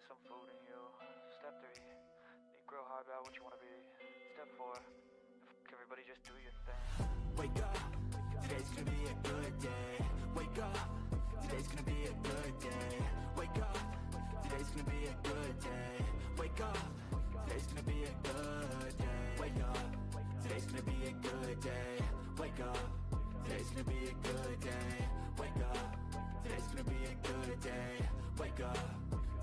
with some food in you. Step 3, you grow hard about what you want to be. Step 4, everybody just do your thing. Wake up, today's gonna be a good day. Wake up, today's gonna be a good day. Wake up, today's gonna be a good day. Wake up, today's gonna be a good day. Wake up, today's gonna be a good day. Wake up, today's gonna be a good day. Wake up, today's gonna be a good day. Wake up,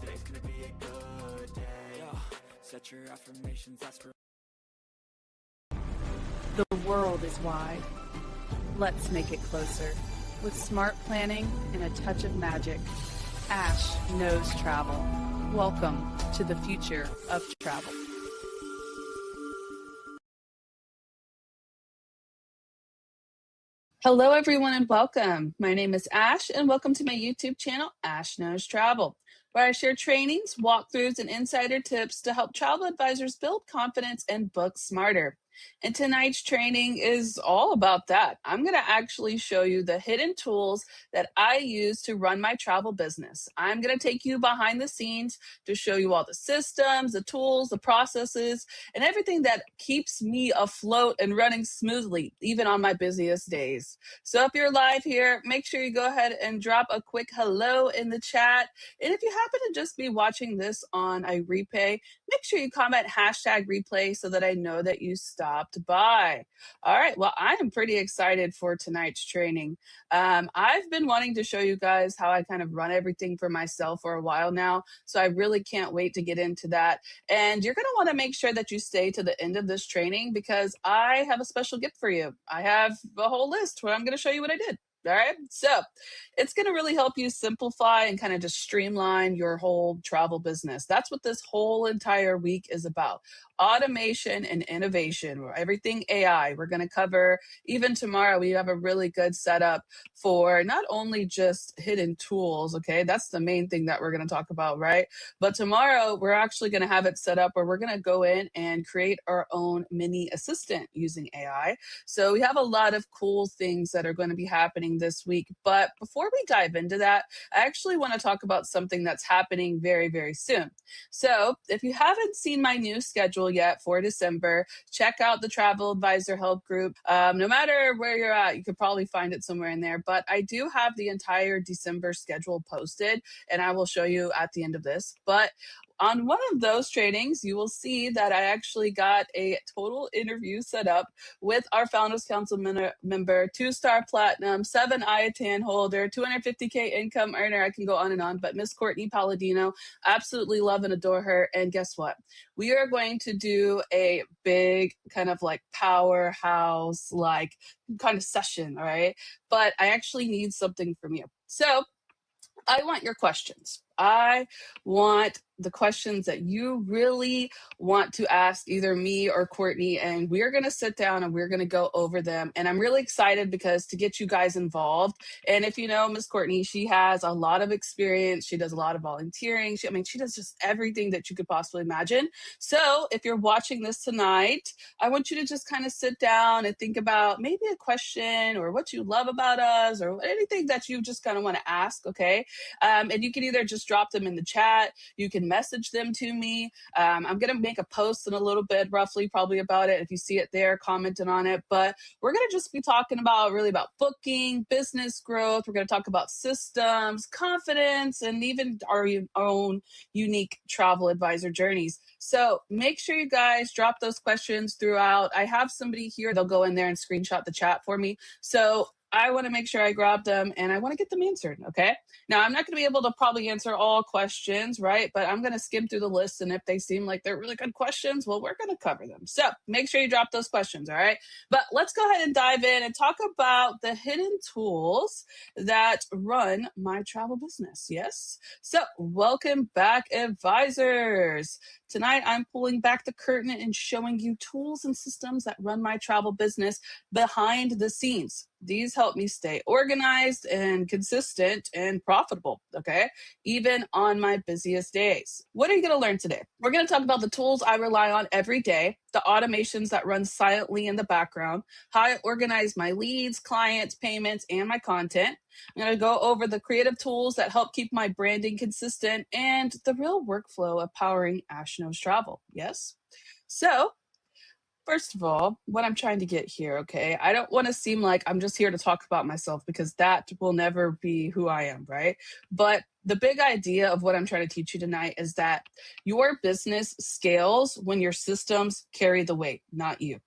today's gonna be a good day. Yo, set your affirmations, ask for. The world is wide. Let's make it closer. With smart planning and a touch of magic, Ash knows travel. Welcome to the future of travel. Hello, everyone, and welcome. My name is Ash, and welcome to my YouTube channel, Ash Knows Travel, where I share trainings, walkthroughs, and insider tips to help travel advisors build confidence and book smarter. And tonight's training is all about that. I'm going to actually show you the hidden tools that I use to run my travel business. I'm going to take you behind the scenes to show you all the systems, the tools, the processes, and everything that keeps me afloat and running smoothly, even on my busiest days. So if you're live here, make sure you go ahead and drop a quick hello in the chat. And if you happen to just be watching this on a replay, make sure you comment #replay so that I know that you stopped by. All right, well, I am pretty excited for tonight's training. I've been wanting to show you guys how I kind of run everything for myself for a while now, so I really can't wait to get into that. And you're going to want to make sure that you stay to the end of this training because I have a special gift for you. I have a whole list where I'm going to show you what I did. All right, so it's going to really help you simplify and kind of just streamline your whole travel business. That's what this whole entire week is about. Automation and innovation, everything AI. We're going to cover, even tomorrow, we have a really good setup for not only just hidden tools, okay? That's the main thing that we're going to talk about, right? But tomorrow, we're actually going to have it set up where we're going to go in and create our own mini assistant using AI. So we have a lot of cool things that are going to be happening this week. But before we dive into that, I actually want to talk about something that's happening very, very soon. So if you haven't seen my new schedule yet for December, check out the Travel Advisor Help Group. No matter where you're at, you could probably find it somewhere in there. But I do have the entire December schedule posted, and I will show you at the end of this. But on one of those trainings, you will see that I actually got a total interview set up with our Founders Council member, 2-star platinum, 7 IATAN holder, 250K income earner. I can go on and on, but Miss Courtney Palladino, absolutely love and adore her. And guess what? We are going to do a big kind of like powerhouse, like kind of session, all right? But I actually need something from you. So I want your questions. I want the questions that you really want to ask either me or Courtney, and we're going to sit down and we're going to go over them. And I'm really excited because to get you guys involved. And if you know Miss Courtney, she has a lot of experience. She does a lot of volunteering. She does just everything that you could possibly imagine. So if you're watching this tonight, I want you to just kind of sit down and think about maybe a question or what you love about us or anything that you just kind of want to ask, okay? And you can either just drop them in the chat. You can message them to me. I'm going to make a post in a little bit, roughly, probably about it. If you see it there, commenting on it. But we're going to just be talking about booking, business growth. We're going to talk about systems, confidence, and even our own unique travel advisor journeys. So make sure you guys drop those questions throughout. I have somebody here. They'll go in there and screenshot the chat for me. So I want to make sure I grab them and I want to get them answered, okay? Now, I'm not going to be able to probably answer all questions, right? But I'm going to skim through the list, and if they seem like they're really good questions, well, we're going to cover them. So make sure you drop those questions, all right? But let's go ahead and dive in and talk about the hidden tools that run my travel business, yes? So welcome back, advisors. Tonight, I'm pulling back the curtain and showing you tools and systems that run my travel business behind the scenes. These help me stay organized and consistent and profitable, okay? Even on my busiest days. What are you going to learn today? We're going to talk about the tools I rely on every day, the automations that run silently in the background, how I organize my leads, clients, payments, and my content. I'm going to go over the creative tools that help keep my branding consistent and the real workflow of powering Ash Knows Travel. Yes? So, first of all, what I'm trying to get here, okay? I don't want to seem like I'm just here to talk about myself because that will never be who I am, right? But the big idea of what I'm trying to teach you tonight is that your business scales when your systems carry the weight, not you.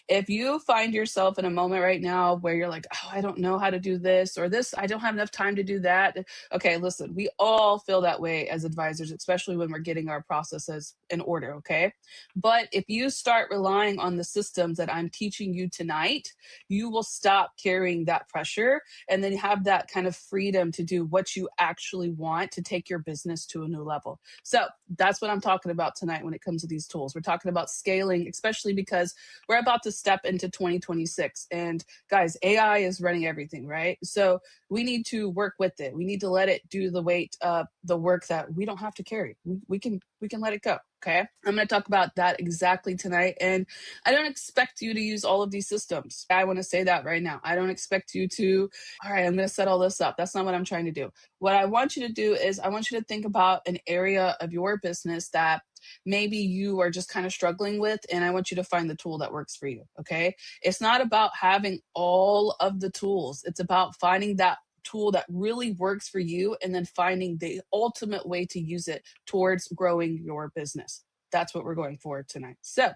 If you find yourself in a moment right now where you're like, oh, I don't know how to do this or this, I don't have enough time to do that. Okay, listen, we all feel that way as advisors, especially when we're getting our processes in order, okay? But if you start relying on the systems that I'm teaching you tonight, you will stop carrying that pressure and then have that kind of freedom to do what you actually want to take your business to a new level. So that's what I'm talking about tonight when it comes to these tools. We're talking about scaling, especially because we're about to step into 2026. And guys, AI is running everything, right? So we need to work with it. We need to let it do the weight of the work that we don't have to carry. We can let it go. Okay. I'm going to talk about that exactly tonight. And I don't expect you to use all of these systems. I want to say that right now. I don't expect you to, all right, I'm going to set all this up. That's not what I'm trying to do. What I want you to do is I want you to think about an area of your business that maybe you are just kind of struggling with, and I want you to find the tool that works for you. Okay. It's not about having all of the tools. It's about finding that tool that really works for you and then finding the ultimate way to use it towards growing your business. That's what we're going for tonight. So,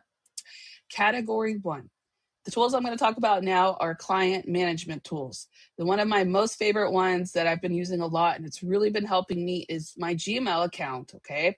category 1. The tools I'm going to talk about now are client management tools. One of my most favorite ones that I've been using a lot and it's really been helping me is my Gmail account, okay?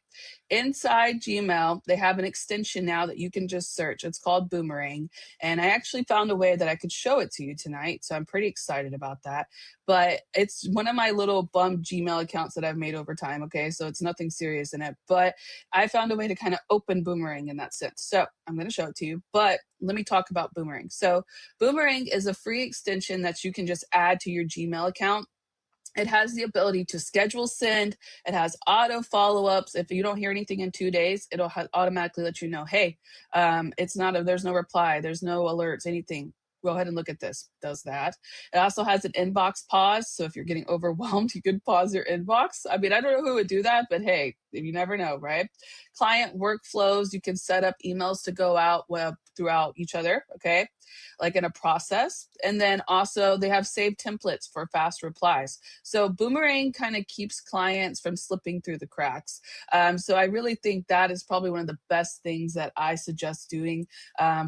Inside Gmail, they have an extension now that you can just search. It's called Boomerang. And I actually found a way that I could show it to you tonight. So I'm pretty excited about that. But it's one of my little bum Gmail accounts that I've made over time, okay? So it's nothing serious in it. But I found a way to kind of open Boomerang in that sense. So I'm going to show it to you. But let me talk about Boomerang. So Boomerang is a free extension that you can just add to your Gmail account. It has the ability to schedule send. It has auto follow-ups. If you don't hear anything in 2 days, it'll automatically let you know, hey, there's no reply, there's no alerts, anything. Go ahead and look at this. Does that. It also has an inbox pause. So if you're getting overwhelmed, you can pause your inbox. I mean, I don't know who would do that, but hey, you never know, right? Client workflows. You can set up emails to go out throughout each other, okay? Like in a process. And then also they have saved templates for fast replies. So Boomerang kind of keeps clients from slipping through the cracks. So I really think that is probably one of the best things that I suggest doing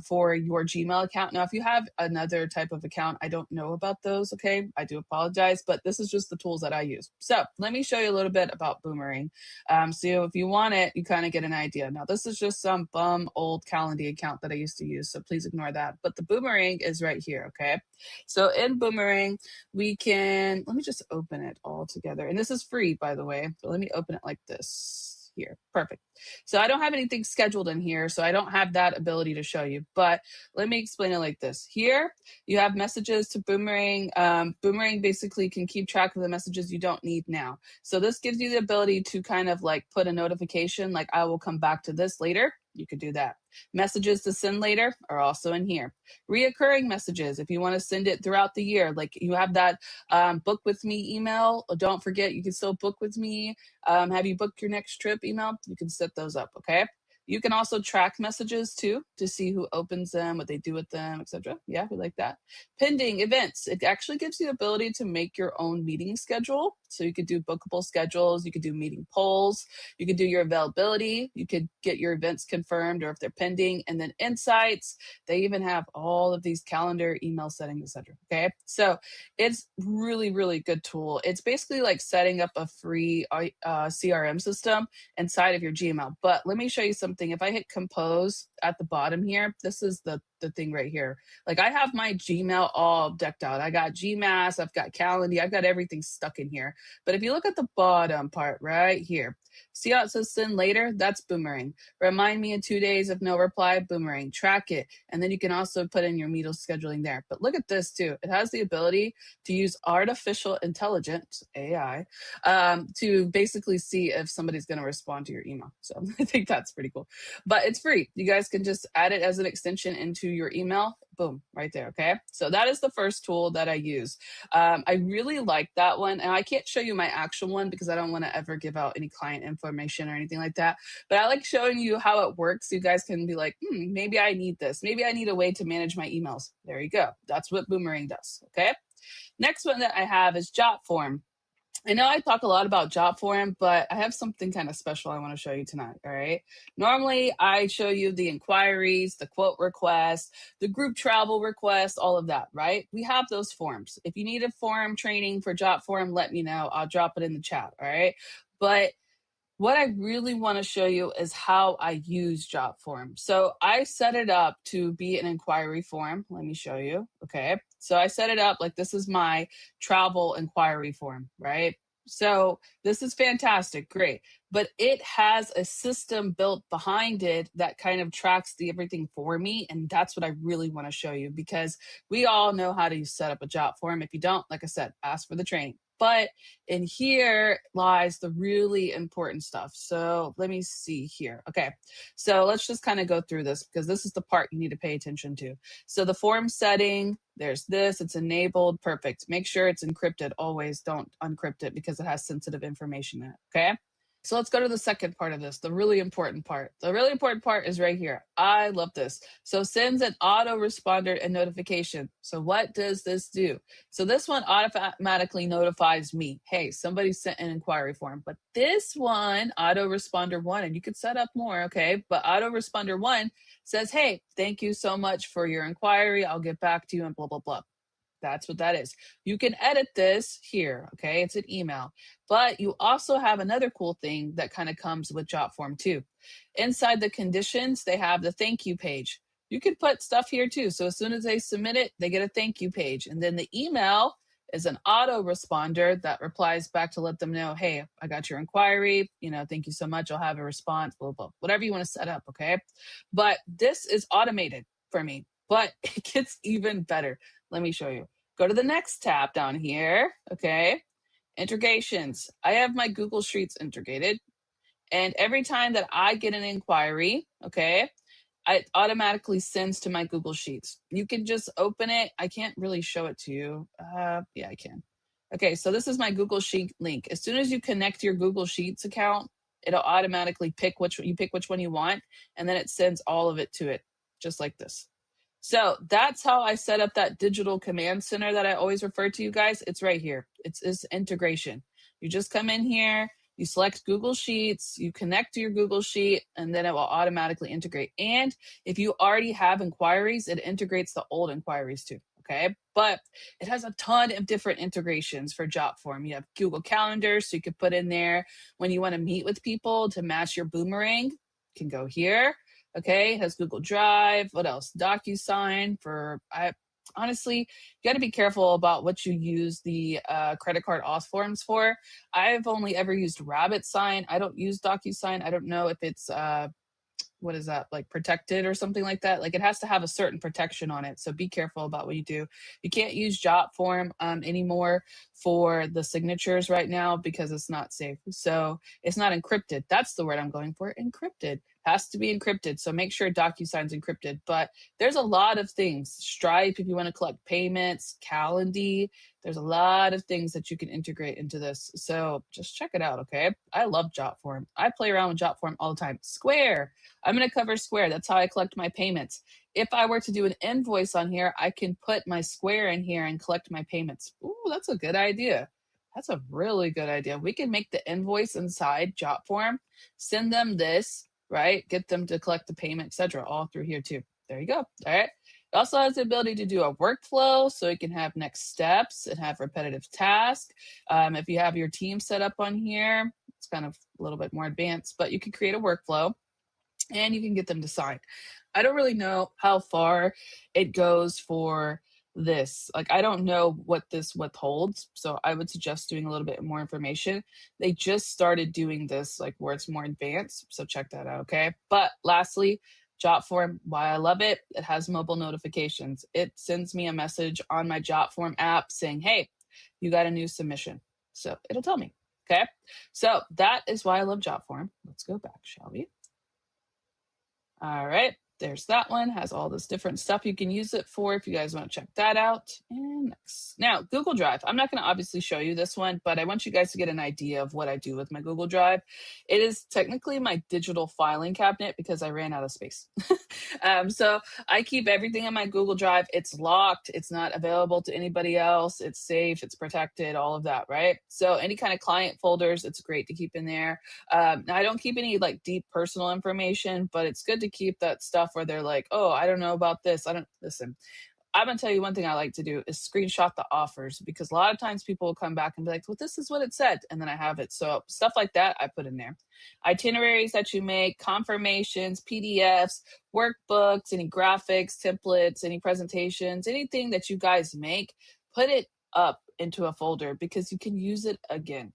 for your Gmail account. Now, if you have another type of account, I don't know about those, okay? I do apologize, but this is just the tools that I use. So let me show you a little bit about Boomerang. So if you want it, you kind of get an idea. Now, this is just some bum old Calendly account that I used to use, so please ignore that. But the Boomerang is right here, okay? So in Boomerang, let me just open it all together. And this is free, by the way. So let me open it like this here. Perfect. So I don't have anything scheduled in here, so I don't have that ability to show you. But let me explain it like this. Here, you have messages to Boomerang. Boomerang basically can keep track of the messages you don't need now. So this gives you the ability to kind of like put a notification, like I will come back to this later. You could do that. Messages to send later are also in here. Reoccurring messages, if you want to send it throughout the year, like you have that book with me email. Don't forget, you can still book with me. Have you booked your next trip email? You can set those up, okay? You can also track messages too to see who opens them, what they do with them, etc. Yeah, we like that. Pending events. It actually gives you the ability to make your own meeting schedule. So you could do bookable schedules. You could do meeting polls. You could do your availability. You could get your events confirmed or if they're pending. And then insights. They even have all of these calendar, email settings, etc. Okay. So it's really, really good tool. It's basically like setting up a free CRM system inside of your Gmail. But let me show you something. If I hit compose at the bottom here, this is the the thing right here. Like I have my Gmail all decked out. I got Gmass, I've got Calendly, I've got everything stuck in here. But if you look at the bottom part right here, see how it says send later? That's Boomerang. Remind me in 2 days if no reply, Boomerang. Track it. And then you can also put in your meeting scheduling there. But look at this too. It has the ability to use artificial intelligence, AI, to basically see if somebody's going to respond to your email. So I think that's pretty cool. But it's free. You guys can just add it as an extension into your email. Boom, right there. Okay. So that is the first tool that I use. I really like that one. And I can't show you my actual one because I don't want to ever give out any client information or anything like that. But I like showing you how it works. So you guys can be like, maybe I need this. Maybe I need a way to manage my emails. There you go. That's what Boomerang does. Okay. Next one that I have is Jotform. I know I talk a lot about Jotform, but I have something kind of special I want to show you tonight. All right. Normally, I show you the inquiries, the quote requests, the group travel request, all of that, right? We have those forms. If you need a form training for Jotform, let me know. I'll drop it in the chat. All right. But what I really want to show you is how I use Jotform. So I set it up to be an inquiry form. Let me show you. Okay. So I set it up like this is my travel inquiry form, right? So this is fantastic. Great. But it has a system built behind it that kind of tracks everything for me. And that's what I really want to show you because we all know how to set up a Jotform. If you don't, like I said, ask for the training. But in here lies the really important stuff. So let me see here. Okay, so let's just kind of go through this because this is the part you need to pay attention to. So the form setting, there's this, it's enabled, perfect. Make sure it's encrypted always. Don't uncrypt it because it has sensitive information in it, okay? So let's go to the second part of this, the really important part. The really important part is right here. I love this. So sends an autoresponder and notification. So what does this do? So this one automatically notifies me, hey, somebody sent an inquiry form. But this one, autoresponder one, and you could set up more, okay? But autoresponder one says, hey, thank you so much for your inquiry. I'll get back to you and blah, blah, blah. That's what that is. You can edit this here, okay? It's an email. But you also have another cool thing that kind of comes with Jotform too. Inside the conditions, they have the thank you page. You can put stuff here too. So as soon as they submit it, they get a thank you page. And then the email is an autoresponder that replies back to let them know, hey, I got your inquiry. Thank you so much. I'll have a response, blah, blah, whatever you want to set up, okay? But this is automated for me, but it gets even better. Let me show you. Go to the next tab down here, okay? Integrations. I have my Google Sheets integrated. And every time that I get an inquiry, okay, it automatically sends to my Google Sheets. You can just open it. I can't really show it to you. Yeah, I can. Okay, so this is my Google Sheet link. As soon as you connect your Google Sheets account, it'll automatically pick which one you want, and then it sends all of it to it, just like this. So that's how I set up that digital command center that I always refer to you guys. It's right here. It's integration. You just come in here, you select Google Sheets, you connect to your Google Sheet, and then it will automatically integrate. And if you already have inquiries, it integrates the old inquiries too. Okay. But it has a ton of different integrations for Jotform. You have Google Calendar, so you could put in there when you want to meet with people to match your Boomerang. You can go here. Okay, it has Google Drive. What else? DocuSign honestly, you got to be careful about what you use the credit card auth forms for. I've only ever used RabbitSign. I don't use DocuSign. I don't know if it's what is that, like protected or something like that? Like it has to have a certain protection on it. So be careful about what you do. You can't use Jotform anymore for the signatures right now because it's not safe. So it's not encrypted. That's the word I'm going for. Encrypted. Has to be encrypted. So make sure DocuSign's encrypted. But there's a lot of things. Stripe, if you want to collect payments, Calendly. There's a lot of things that you can integrate into this. So just check it out, okay? I love Jotform. I play around with Jotform all the time. Square. I'm going to cover Square. That's how I collect my payments. If I were to do an invoice on here, I can put my Square in here and collect my payments. Ooh, that's a good idea. That's a really good idea. We can make the invoice inside Jotform, send them this, right? Get them to collect the payment, etc. all through here too. There you go. All right. It also has the ability to do a workflow, so it can have next steps and have repetitive tasks. If you have your team set up on here, it's kind of a little bit more advanced, but you can create a workflow. and you can get them to sign. I don't really know how far it goes for this. Like, I don't know what this withholds, so I would suggest doing a little bit more information. They just started doing this, like where it's more advanced, so check that out, okay? But lastly, Jotform, why I love it, it has mobile notifications. It sends me a message on my Jotform app saying, hey, you got a new submission. So it'll tell me, okay? So that is why I love Jotform. Let's go back, shall we? All right, there's that one. Has all this different stuff you can use it for if you guys want to check that out. And next. Now, Google Drive. I'm not going to obviously show you this one, but I want you guys to get an idea of what I do with my Google Drive. It is technically my digital filing cabinet because I ran out of space. So I keep everything in my Google Drive. It's locked. It's not available to anybody else. It's safe. It's protected, all of that, right? So any kind of client folders, it's great to keep in there. Now I don't keep any like deep personal information, but it's good to keep that stuff where they're like, oh, I don't know about this. I don't listen. I'm gonna tell you one thing I like to do is screenshot the offers because a lot of times people will come back and be like, well, this is what it said. And then I have it. So stuff like that, I put in there. Itineraries that you make, confirmations, PDFs, workbooks, any graphics, templates, any presentations, anything that you guys make, put it up into a folder because you can use it again.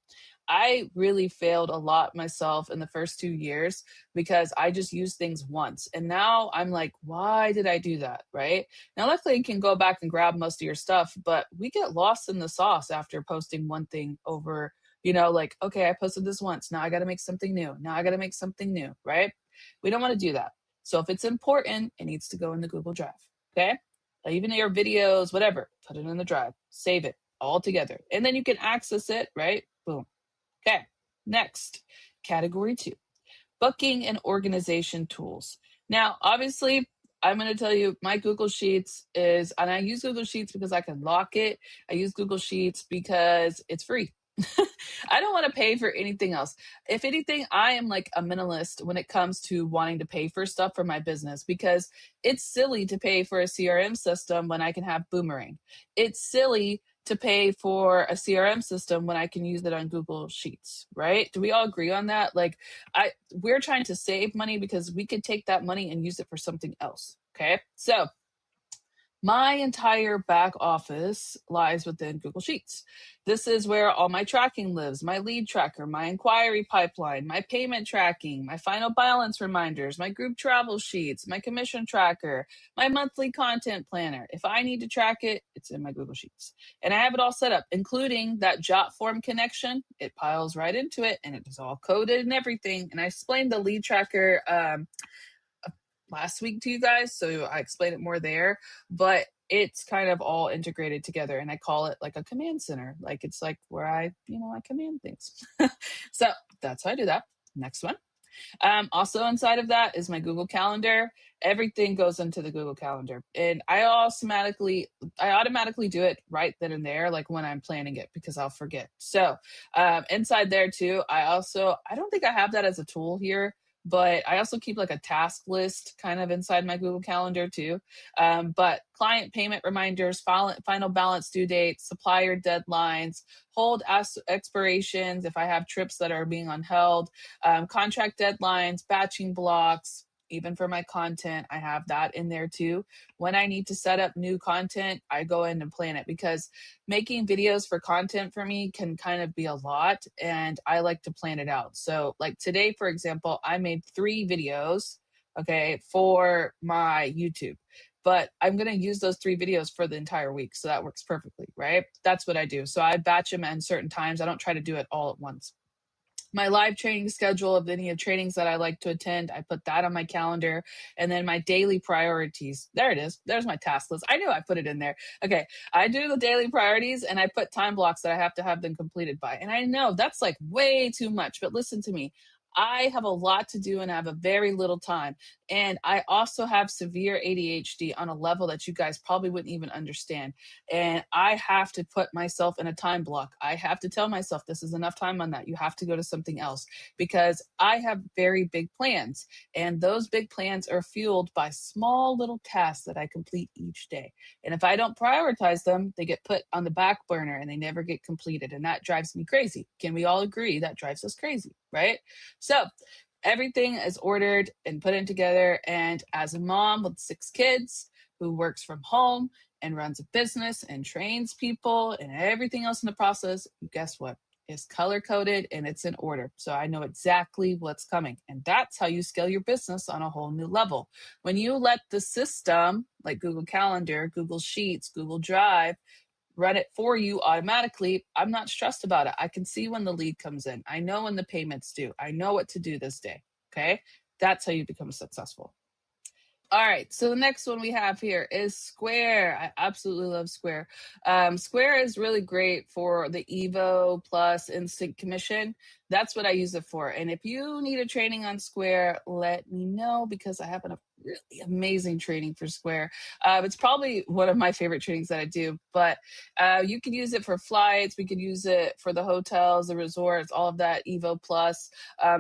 I really failed a lot myself in the first 2 years because I just used things once. And now I'm like, why did I do that? Right? Now, luckily, you can go back and grab most of your stuff, but we get lost in the sauce after posting one thing over, like, okay, I posted this once. Now I got to make something new. Now I got to make something new, right? We don't want to do that. So if it's important, it needs to go in the Google Drive, okay? Even your videos, whatever, put it in the drive, save it all together. And then you can access it, right? Boom. Okay, next, category 2, booking and organization tools. Now, obviously, I'm going to tell you my Google Sheets is, and I use Google Sheets because I can lock it. I use Google Sheets because it's free. I don't want to pay for anything else. If anything, I am like a minimalist when it comes to wanting to pay for stuff for my business because it's silly to pay for a CRM system when I can have Boomerang. It's silly to pay for a CRM system when I can use it on Google Sheets, right? Do we all agree on that? Like we're trying to save money because we could take that money and use it for something else, okay? So my entire back office lies within Google Sheets. This is where all my tracking lives, my lead tracker, my inquiry pipeline, my payment tracking, my final balance reminders, my group travel sheets, my commission tracker, my monthly content planner. If I need to track it, it's in my Google Sheets. And I have it all set up, including that Jotform connection. It piles right into it and it is all coded and everything. And I explained the lead tracker last week to you guys, so I explained it more there, but it's kind of all integrated together and I call it like a command center. Like it's like where I command things. So that's how I do that. Next one. Also inside of that is my Google Calendar. Everything goes into the Google Calendar and I automatically do it right then and there, like when I'm planning it because I'll forget. So inside there too, I don't think I have that as a tool here, but I also keep like a task list kind of inside my Google Calendar too. But client payment reminders, final balance due dates, supplier deadlines, hold expirations if I have trips that are being unheld, contract deadlines, batching blocks. Even for my content, I have that in there too. When I need to set up new content, I go in and plan it because making videos for content for me can kind of be a lot and I like to plan it out. So like today, for example, I made 3 videos, okay, for my YouTube. But I'm going to use those 3 videos for the entire week. So that works perfectly, right? That's what I do. So I batch them at certain times. I don't try to do it all at once. My live training schedule of any of trainings that I like to attend, I put that on my calendar. And then my daily priorities. There it is. There's my task list. I knew I put it in there. Okay. I do the daily priorities and I put time blocks that I have to have them completed by. And I know that's like way too much, but listen to me. I have a lot to do and I have a very little time. And I also have severe ADHD on a level that you guys probably wouldn't even understand. And I have to put myself in a time block. I have to tell myself this is enough time on that. You have to go to something else because I have very big plans. And those big plans are fueled by small little tasks that I complete each day. And if I don't prioritize them, they get put on the back burner and they never get completed. And that drives me crazy. Can we all agree that drives us crazy, right? So Everything is ordered and put in together. And as a mom with 6 kids who works from home and runs a business and trains people and everything else in the process, guess what? It's color coded and it's in order. So I know exactly what's coming. And that's how you scale your business on a whole new level. When you let the system like Google Calendar, Google Sheets, Google Drive, run it for you automatically, I'm not stressed about it. I can see when the lead comes in. I know when the payments due. I know what to do this day. Okay. That's how you become successful. All right, so the next one we have here is Square. I absolutely love Square. Square is really great for the Evo Plus Instant Commission. That's what I use it for. And if you need a training on Square, let me know because I have a really amazing training for Square. It's probably one of my favorite trainings that I do, but you can use it for flights. We could use it for the hotels, the resorts, all of that Evo Plus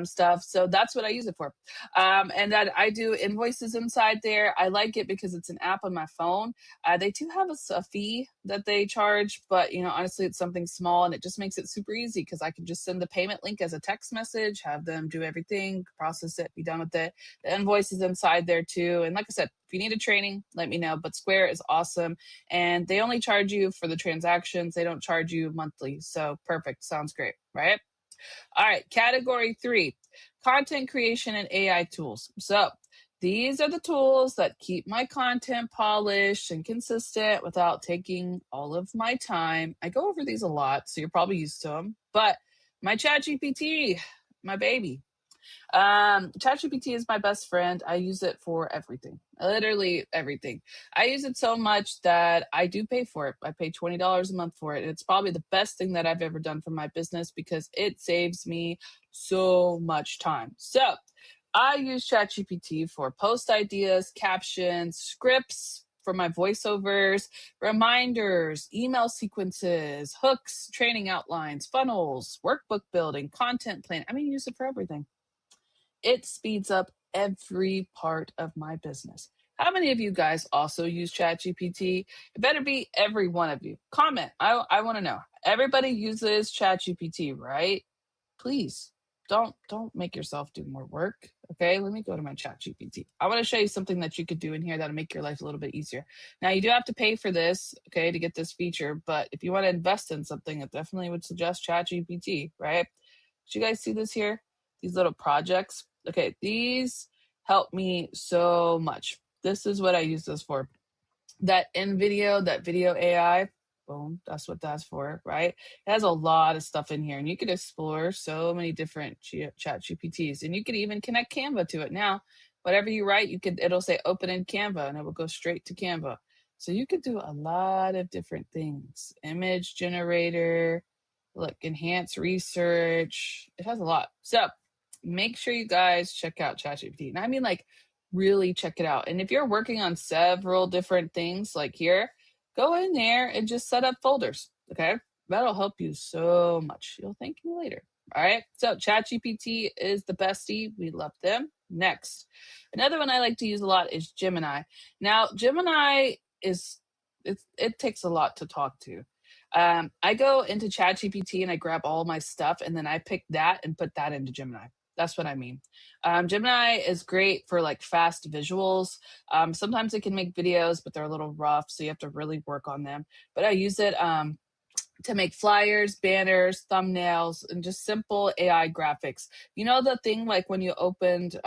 stuff. So that's what I use it for. And then I do invoices inside there. I like it because it's an app on my phone. They do have a fee that they charge, but honestly, it's something small and it just makes it super easy because I can just send the payment link as a text message, have them do everything, process it, be done with it. The invoice is inside there too. And like I said, if you need a training, let me know. But Square is awesome. And they only charge you for the transactions. They don't charge you monthly. So perfect. Sounds great, right? All right, category 3, content creation and AI tools. So these are the tools that keep my content polished and consistent without taking all of my time. I go over these a lot, so you're probably used to them. But my ChatGPT, my baby. ChatGPT is my best friend. I use it for everything, literally everything. I use it so much that I do pay for it. I pay $20 a month for it. And it's probably the best thing that I've ever done for my business because it saves me so much time. So I use ChatGPT for post ideas, captions, scripts for my voiceovers, reminders, email sequences, hooks, training outlines, funnels, workbook building, content plan. I mean, use it for everything. It speeds up every part of my business. How many of you guys also use ChatGPT? It better be every one of you. Comment. I want to know. Everybody uses ChatGPT, right? Please don't make yourself do more work. Okay, let me go to my ChatGPT. I want to show you something that you could do in here that'll make your life a little bit easier. Now you do have to pay for this, okay, to get this feature. But if you want to invest in something, I definitely would suggest ChatGPT, right? Did you guys see this here? These little projects. Okay, these help me so much. This is what I use this for. That that video AI, boom, that's what that's for, right? It has a lot of stuff in here, and you could explore so many different chat GPTs, and you could even connect Canva to it. Now, whatever you write, it'll say open in Canva, and it will go straight to Canva. So you could do a lot of different things. Image generator, look, enhance research. It has a lot. So make sure you guys check out ChatGPT. And I mean, like, really check it out. And if you're working on several different things, like here, go in there and just set up folders. Okay. That'll help you so much. You'll thank me later. All right. So ChatGPT is the bestie. We love them. Next. Another one I like to use a lot is Gemini. Now, Gemini it takes a lot to talk to. I go into ChatGPT and I grab all my stuff and then I pick that and put that into Gemini. That's what I mean. Gemini is great for like fast visuals. Sometimes it can make videos, but they're a little rough, so you have to really work on them. But I use it to make flyers, banners, thumbnails, and just simple AI graphics. You know the thing like when you opened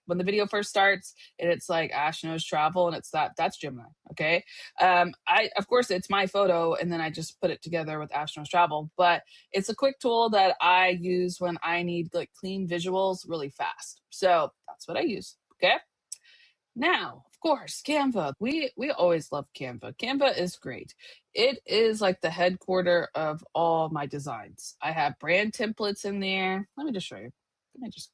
when the video first starts and it's like Ash Knows Travel and that's Gemini. Okay. I of course it's my photo and then I just put it together with Ash Knows Travel, but it's a quick tool that I use when I need like clean visuals really fast. So that's what I use. Okay. Now, of course, Canva. We always love Canva. Canva is great. It is like the headquarter of all my designs. I have brand templates in there. Let me just show you. Let me just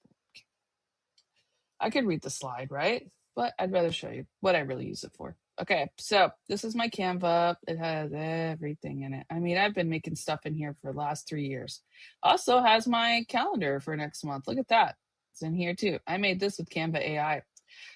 I could read the slide, right? But I'd rather show you what I really use it for. Okay, so this is my Canva. It has everything in it. I mean, I've been making stuff in here for the last 3 years. Also has my calendar for next month. Look at that. It's in here too. I made this with Canva AI.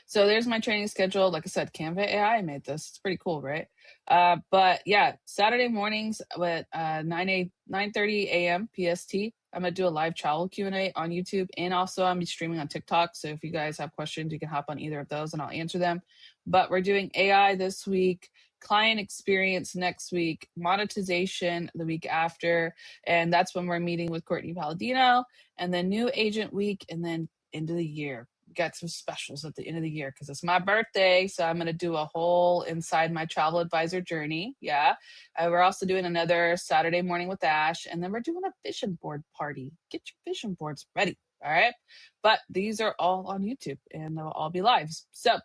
So there's my training schedule. Like I said, Canva AI made this. It's pretty cool, right? But yeah, Saturday mornings at 9:30 a.m. PST, I'm gonna do a live travel Q&A on YouTube, and also I'm streaming on TikTok. So if you guys have questions, you can hop on either of those and I'll answer them. But we're doing AI this week, client experience next week, monetization the week after, and that's when we're meeting with Courtney Palladino, and then new agent week, and then end of the year. Got some specials at the end of the year because it's my birthday. So I'm going to do a whole inside my travel advisor journey. Yeah. We're also doing another Saturday morning with Ash. And then we're doing a vision board party. Get your vision boards ready. All right. But these are all on YouTube and they'll all be lives. So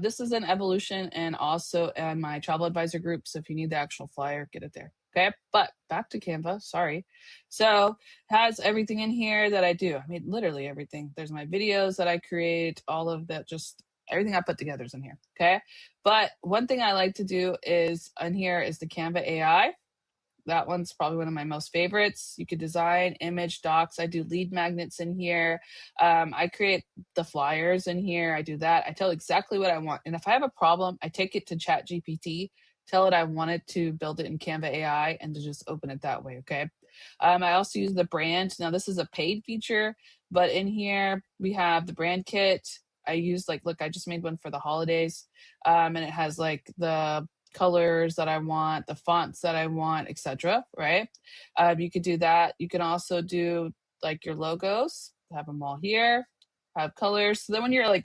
this is an evolution and also in my travel advisor group. So if you need the actual flyer, get it there. Okay. But back to Canva. Sorry. So has everything in here that I do. I mean, literally everything. There's my videos that I create, all of that, just everything I put together is in here. Okay. But one thing I like to do is in here is the Canva AI. That one's probably one of my most favorites. You could design image docs. I do lead magnets in here. I create the flyers in here. I do that. I tell exactly what I want. And if I have a problem, I take it to Chat GPT, tell it I wanted to build it in Canva AI and to just open it that way. Okay. I also use the brand. Now this is a paid feature, but in here we have the brand kit. I use look, I just made one for the holidays. And it has like the colors that I want, the fonts that I want, etc. Right? You could do that. You can also do like your logos, have them all here, have colors. So then when you're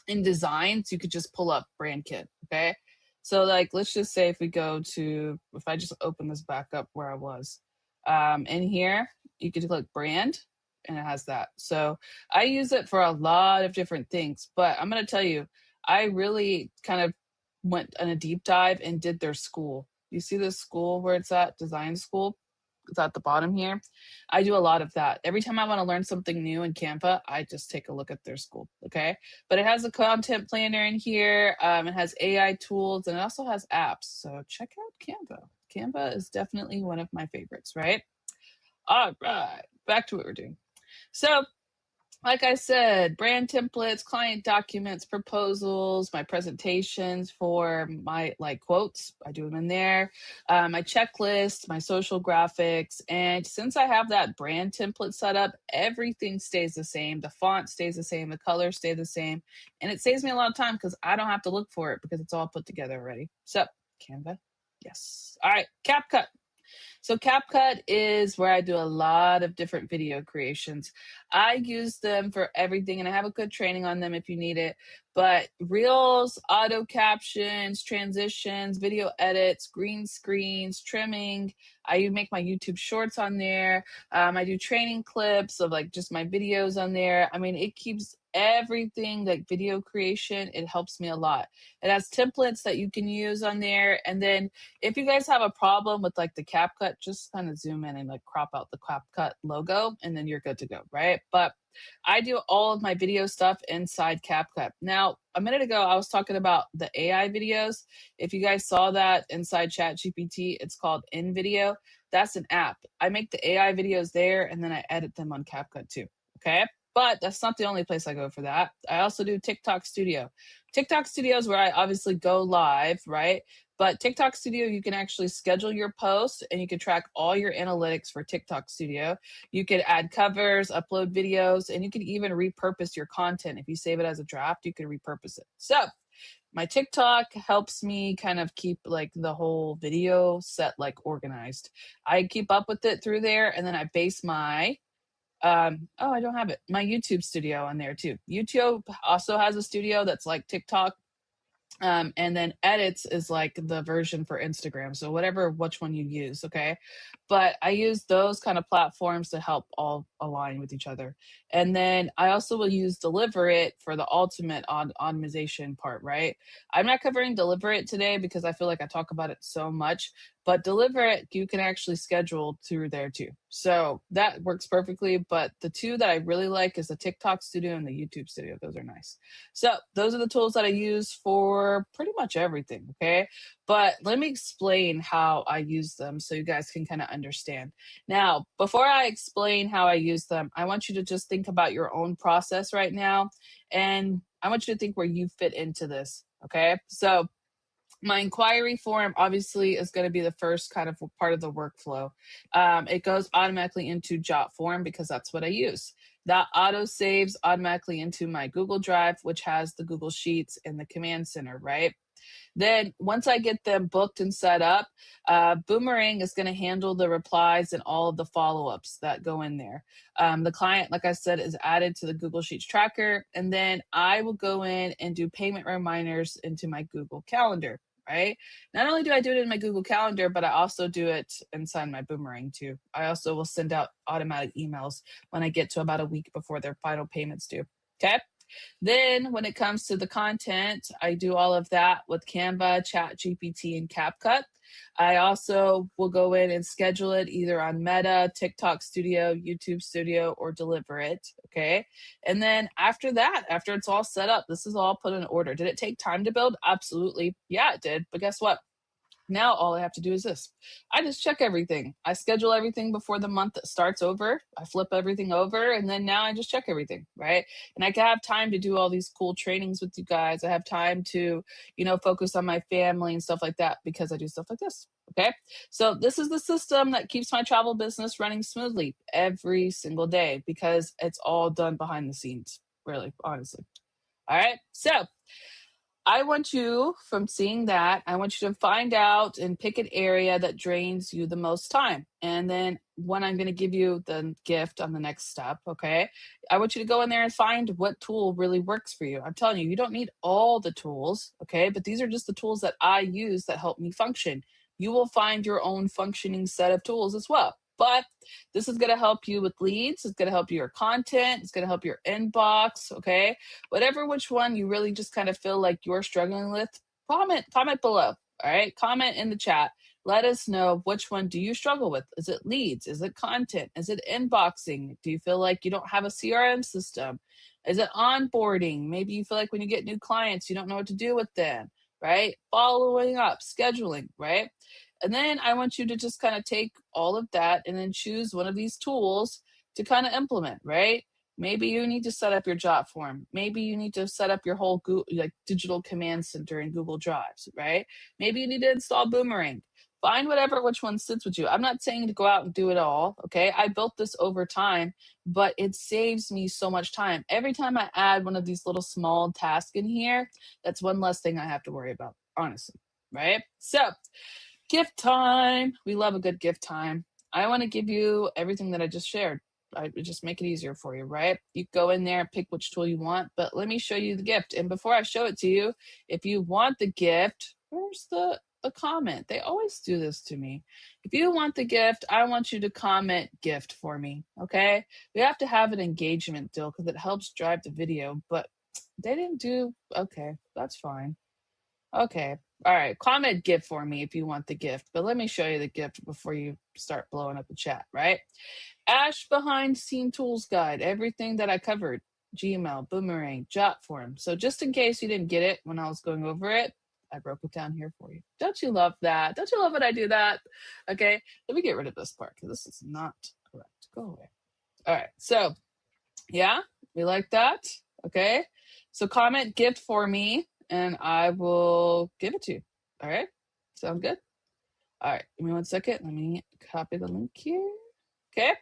in designs, you could just pull up brand kit. Okay. So let's just say if I just open this back up where I was, in here, you could click brand and it has that. So I use it for a lot of different things, but I'm going to tell you, I really kind of went on a deep dive and did their school. You see this school where it's at, design school? It's at the bottom here. I do a lot of that. Every time I want to learn something new in Canva, I just take a look at their school. Okay. But it has a content planner in here. It has AI tools and it also has apps. So check out Canva. Canva is definitely one of my favorites, right? All right. Back to what we're doing. So like I said, brand templates, client documents, proposals, my presentations for my quotes, I do them in there, my checklist, my social graphics. And since I have that brand template set up, everything stays the same. The font stays the same. The colors stay the same. And it saves me a lot of time because I don't have to look for it because it's all put together already. So Canva, yes. All right, CapCut. So CapCut is where I do a lot of different video creations. I use them for everything and I have a good training on them if you need it. But reels, auto captions, transitions, video edits, green screens, trimming. I make my YouTube shorts on there. I do training clips of just my videos on there. I mean, it keeps everything video creation. It helps me a lot. It has templates that you can use on there. And then if you guys have a problem with the CapCut, just kind of zoom in and crop out the CapCut logo and then you're good to go, right? But I do all of my video stuff inside CapCut. Now, a minute ago, I was talking about the AI videos. If you guys saw that inside ChatGPT, it's called InVideo. That's an app. I make the AI videos there and then I edit them on CapCut too, okay? But that's not the only place I go for that. I also do TikTok Studio. TikTok Studio is where I obviously go live, right? But TikTok Studio, you can actually schedule your posts and you can track all your analytics for TikTok Studio. You could add covers, upload videos, and you can even repurpose your content. If you save it as a draft, you can repurpose it. So my TikTok helps me kind of keep the whole video set organized. I keep up with it through there and then I base my I don't have it. My YouTube studio on there too. YouTube also has a studio that's like TikTok. And then edits is the version for Instagram. So which one you use. Okay. But I use those kind of platforms to help all align with each other. And then I also will use Deliver It for the ultimate optimization part, right? I'm not covering Deliver It today because I feel like I talk about it so much, but Deliver It, you can actually schedule through there too. So that works perfectly. But the two that I really like is the TikTok studio and the YouTube studio. Those are nice. So those are the tools that I use for pretty much everything. Okay. But let me explain how I use them so you guys can kind of understand. Now, before I explain how I use them, I want you to just think about your own process right now. And I want you to think where you fit into this. Okay. So My inquiry form obviously is going to be the first kind of part of the workflow. It goes automatically into Jot form because that's what I use. That auto saves automatically into my Google Drive, which has the Google Sheets and the command center, right? Then once I get them booked and set up, Boomerang is going to handle the replies and all of the follow-ups that go in there. The client, like I said, is added to the Google Sheets tracker, and then I will go in and do payment reminders into my Google Calendar, right? Not only do I do it in my Google Calendar, but I also do it inside my Boomerang too. I also will send out automatic emails when I get to about a week before their final payments due. Okay. Then when it comes to the content, I do all of that with Canva, ChatGPT, and CapCut. I also will go in and schedule it either on Meta, TikTok Studio, YouTube Studio, or deliver it. Okay. And then after that, after it's all set up, this is all put in order. Did it take time to build? Absolutely. Yeah, it did. But guess what? Now all I have to do is this. I just check everything. I schedule everything before the month starts over. I flip everything over, and then now I just check everything, right? And I can have time to do all these cool trainings with you guys. I have time to, focus on my family and stuff like that because I do stuff like this. Okay. So this is the system that keeps my travel business running smoothly every single day because it's all done behind the scenes, really, honestly. All right. So I want you, from seeing that, I want you to find out and pick an area that drains you the most time. And then when I'm going to give you the gift on the next step, okay, I want you to go in there and find what tool really works for you. I'm telling you, you don't need all the tools, okay, but these are just the tools that I use that help me function. You will find your own functioning set of tools as well. But this is going to help you with leads. It's going to help your content. It's going to help your inbox, okay? Whatever which one you really just kind of feel like you're struggling with, comment below. All right, comment in the chat. Let us know, which one do you struggle with. Is it leads? Is it content? Is it inboxing? Do you feel like you don't have a CRM system? Is it onboarding? Maybe you feel like when you get new clients you don't know what to do with them, right? Following up, scheduling, right? And then I want you to just kind of take all of that and then choose one of these tools to kind of implement, right? Maybe you need to set up your Jot form. Maybe you need to set up your whole digital command center in Google Drives, right? Maybe you need to install Boomerang. Find which one sits with you. I'm not saying to go out and do it all, okay? I built this over time, but it saves me so much time. Every time I add one of these little small tasks in here, that's one less thing I have to worry about, honestly, right? So, gift time. We love a good gift time. I want to give you everything that I just shared. I just make it easier for you, right? You go in there and pick which tool you want, but let me show you the gift. And before I show it to you, if you want the gift, where's the comment? They always do this to me. If you want the gift, I want you to comment gift for me, okay? We have to have an engagement deal because it helps drive the video, but they didn't do, okay, that's fine. Okay. All right. Comment gift for me if you want the gift, but let me show you the gift before you start blowing up the chat, right? Ash behind scene tools guide, everything that I covered, Gmail, Boomerang, Jot form. So just in case you didn't get it when I was going over it, I broke it down here for you. Don't you love that? Don't you love when I do that? Okay. Let me get rid of this part because this is not correct. Go away. All right. So yeah, we like that. Okay. So comment gift for me and I will give it to you. All right. Sound good? All right. Give me 1 second. Let me copy the link here. Okay.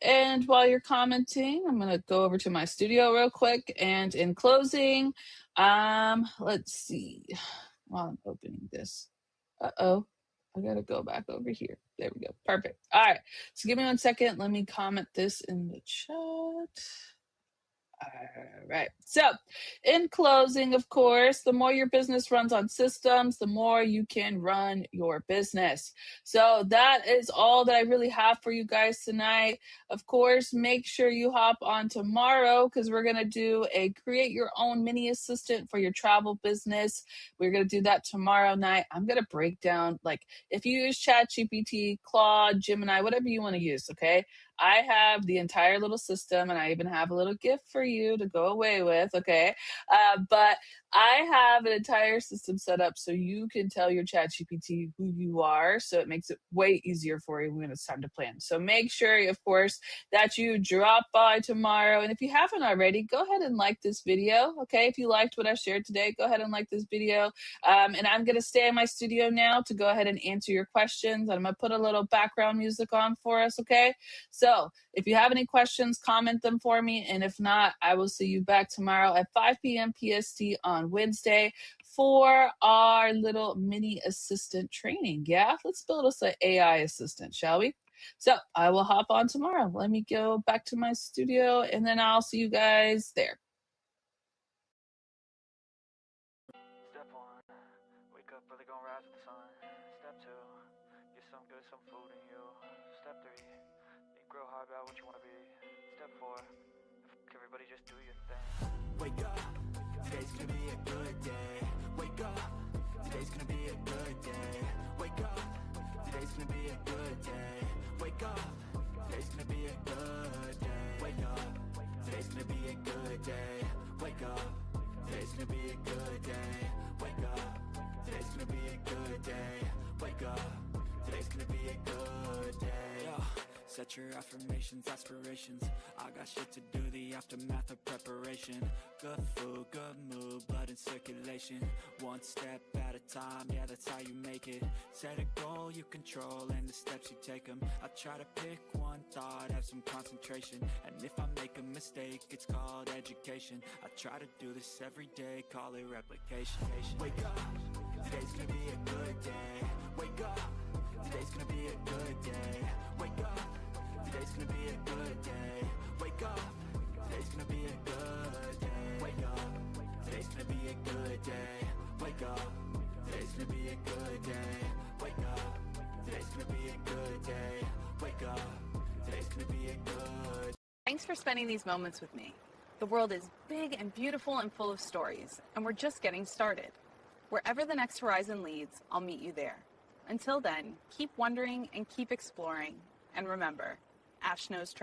And while you're commenting, I'm going to go over to my studio real quick. And in closing, let's see. While I'm opening this. Uh-oh. I got to go back over here. There we go. Perfect. All right. So give me 1 second. Let me comment this in the chat. All right. So, in closing, of course, the more your business runs on systems, the more you can run your business. So, that is all that I really have for you guys tonight. Of course, make sure you hop on tomorrow because we're going to do a create your own mini assistant for your travel business. We're going to do that tomorrow night. I'm going to break down, like, if you use ChatGPT, Claude, Gemini, whatever you want to use, okay? I have the entire little system and I even have a little gift for you to go away with, okay? But I have an entire system set up so you can tell your ChatGPT who you are. So it makes it way easier for you when it's time to plan. So make sure, of course, that you drop by tomorrow. And if you haven't already, go ahead and like this video. Okay. If you liked what I shared today, go ahead and like this video. And I'm going to stay in my studio now to go ahead and answer your questions. I'm going to put a little background music on for us. Okay. So if you have any questions, comment them for me. And if not, I will see you back tomorrow at 5 p.m. PST on Wednesday for our little mini assistant training. Yeah, let's build us an AI assistant, shall we? So I will hop on tomorrow. Let me go back to my studio and then I'll see you guys there. Step 1, wake up early, gonna rise with the sun. Step 2, get some food in you. Step 3, think real hard about what you wanna be. Step 4, everybody just do your thing. Wake up, today's gonna be a good day. Wake up, today's gonna be a good day. Wake up, today's gonna be a good day. Wake up, today's gonna be a good day. Wake up, today's gonna be a good day. Wake up, today's gonna be a good day. Wake up, today's gonna be a good day. Wake up, today's gonna be a good day. Yeah. Set your affirmations, aspirations. I got shit to do, the aftermath of preparation. Good food, good mood, blood in circulation. One step at a time, yeah, that's how you make it. Set a goal you control and the steps you take them. I try to pick one thought, have some concentration. And if I make a mistake, it's called education. I try to do this every day, call it replication. Wake up, today's gonna be a good day. Wake up, today's gonna be a good day. Wake up, today's gonna be a good day. Wake up, today's gonna be a good day. Wake up, today's gonna be a good day. Wake up, today's gonna be a good day. Wake up, today's gonna be a good day. Wake up, today's gonna be a good. Thanks for spending these moments with me. The world is big and beautiful and full of stories, and we're just getting started. Wherever the next horizon leads, I'll meet you there. Until then, keep wondering and keep exploring. And remember, Ash knows.